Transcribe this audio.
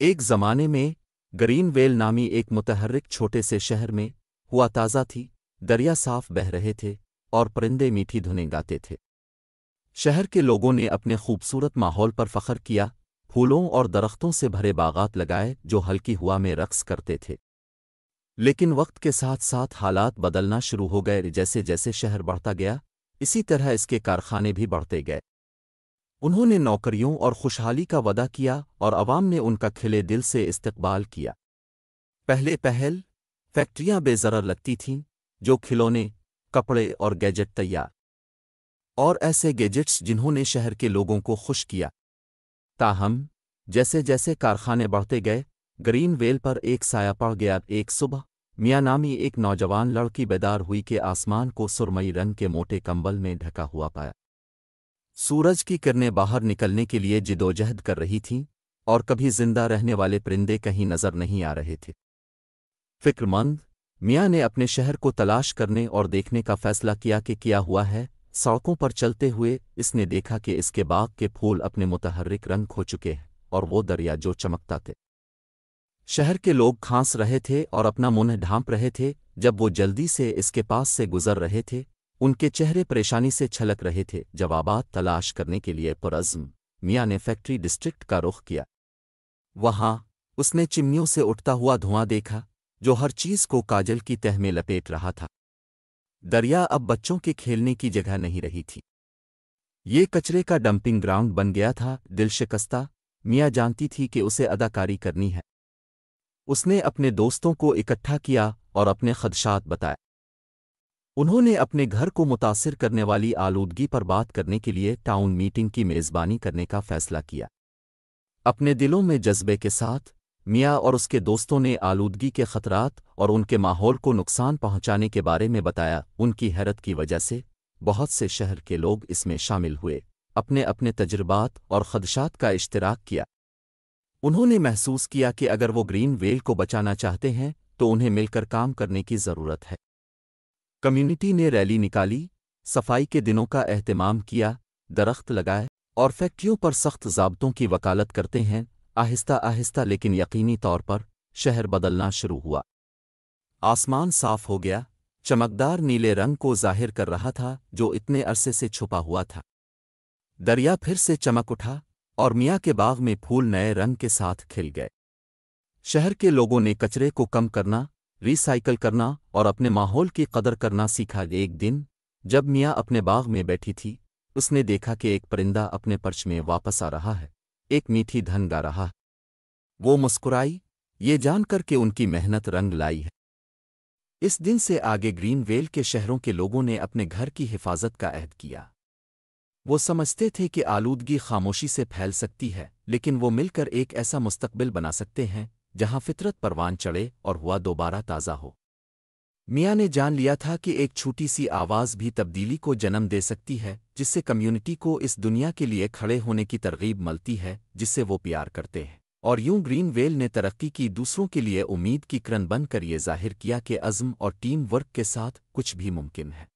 ایک زمانے میں گرین ویل نامی ایک متحرک چھوٹے سے شہر میں ہوا تازہ تھی، دریا صاف بہہ رہے تھے اور پرندے میٹھی دھنیں گاتے تھے۔ شہر کے لوگوں نے اپنے خوبصورت ماحول پر فخر کیا، پھولوں اور درختوں سے بھرے باغات لگائے جو ہلکی ہوا میں رقص کرتے تھے۔ لیکن وقت کے ساتھ ساتھ حالات بدلنا شروع ہو گئے، جیسے جیسے شہر بڑھتا گیا اسی طرح اس کے کارخانے بھی بڑھتے گئے۔ انہوں نے نوکریوں اور خوشحالی کا وعدہ کیا اور عوام نے ان کا کھلے دل سے استقبال کیا۔ پہل فیکٹریاں بے ضرر لگتی تھیں، جو کھلونے، کپڑے اور گیجٹ تیار اور ایسے گیجٹس جنہوں نے شہر کے لوگوں کو خوش کیا۔ تاہم جیسے جیسے کارخانے بڑھتے گئے، گرین ویل پر ایک سایہ پڑ گیا۔ ایک صبح میاں نامی ایک نوجوان لڑکی بیدار ہوئی کہ آسمان کو سرمئی رنگ کے موٹے کمبل میں ڈھکا ہوا پایا۔ سورج کی کرنیں باہر نکلنے کے لیے جدوجہد کر رہی تھیں اور کبھی زندہ رہنے والے پرندے کہیں نظر نہیں آ رہے تھے۔ فکر مند میاں نے اپنے شہر کو تلاش کرنے اور دیکھنے کا فیصلہ کیا کہ کیا ہوا ہے۔ سڑکوں پر چلتے ہوئے اس نے دیکھا کہ اس کے باغ کے پھول اپنے متحرک رنگ کھو چکے ہیں اور وہ دریا جو چمکتا تھے۔ شہر کے لوگ کھانس رہے تھے اور اپنا منہ ڈھانپ رہے تھے جب وہ جلدی سے اس کے پاس سے گزر رہے تھے۔ ان کے چہرے پریشانی سے چھلک رہے تھے۔ جوابات تلاش کرنے کے لیے پرعزم میاں نے فیکٹری ڈسٹرکٹ کا رخ کیا۔ وہاں اس نے چمنیوں سے اٹھتا ہوا دھواں دیکھا جو ہر چیز کو کاجل کی تہ میں لپیٹ رہا تھا۔ دریا اب بچوں کے کھیلنے کی جگہ نہیں رہی تھی، یہ کچرے کا ڈمپنگ گراؤنڈ بن گیا تھا۔ دل شکستہ میاں جانتی تھی کہ اسے اداکاری کرنی ہے۔ اس نے اپنے دوستوں کو اکٹھا کیا اور اپنے خدشات بتائے۔ انہوں نے اپنے گھر کو متاثر کرنے والی آلودگی پر بات کرنے کے لیے ٹاؤن میٹنگ کی میزبانی کرنے کا فیصلہ کیا۔ اپنے دلوں میں جذبے کے ساتھ میاں اور اس کے دوستوں نے آلودگی کے خطرات اور ان کے ماحول کو نقصان پہنچانے کے بارے میں بتایا۔ ان کی حیرت کی وجہ سے بہت سے شہر کے لوگ اس میں شامل ہوئے، اپنے اپنے تجربات اور خدشات کا اشتراک کیا۔ انہوں نے محسوس کیا کہ اگر وہ گرین ویل کو بچانا چاہتے ہیں تو انہیں مل کر کام کرنے کی ضرورت ہے۔ کمیونٹی نے ریلی نکالی، صفائی کے دنوں کا اہتمام کیا، درخت لگائے اور فیکٹریوں پر سخت ضابطوں کی وکالت کرتے ہیں۔ آہستہ آہستہ لیکن یقینی طور پر شہر بدلنا شروع ہوا۔ آسمان صاف ہو گیا، چمکدار نیلے رنگ کو ظاہر کر رہا تھا جو اتنے عرصے سے چھپا ہوا تھا۔ دریا پھر سے چمک اٹھا اور میاں کے باغ میں پھول نئے رنگ کے ساتھ کھل گئے۔ شہر کے لوگوں نے کچرے کو کم کرنا، ری سائیکل کرنا اور اپنے ماحول کی قدر کرنا سیکھا۔ ایک دن جب میاں اپنے باغ میں بیٹھی تھی، اس نے دیکھا کہ ایک پرندہ اپنے پرچ میں واپس آ رہا ہے، ایک میٹھی دھن گا رہا ہے۔ وہ مسکرائی، یہ جان کر کہ ان کی محنت رنگ لائی ہے۔ اس دن سے آگے گرین ویل کے شہروں کے لوگوں نے اپنے گھر کی حفاظت کا عہد کیا۔ وہ سمجھتے تھے کہ آلودگی خاموشی سے پھیل سکتی ہے، لیکن وہ مل کر ایک ایسا مستقبل بنا سکتے ہیں جہاں فطرت پروان چڑھے اور ہوا دوبارہ تازہ ہو۔ میاں نے جان لیا تھا کہ ایک چھوٹی سی آواز بھی تبدیلی کو جنم دے سکتی ہے، جس سے کمیونٹی کو اس دنیا کے لیے کھڑے ہونے کی ترغیب ملتی ہے جس سے وہ پیار کرتے ہیں۔ اور یوں گرین ویل نے ترقی کی، دوسروں کے لیے امید کی کرن بن کر یہ ظاہر کیا کہ عزم اور ٹیم ورک کے ساتھ کچھ بھی ممکن ہے۔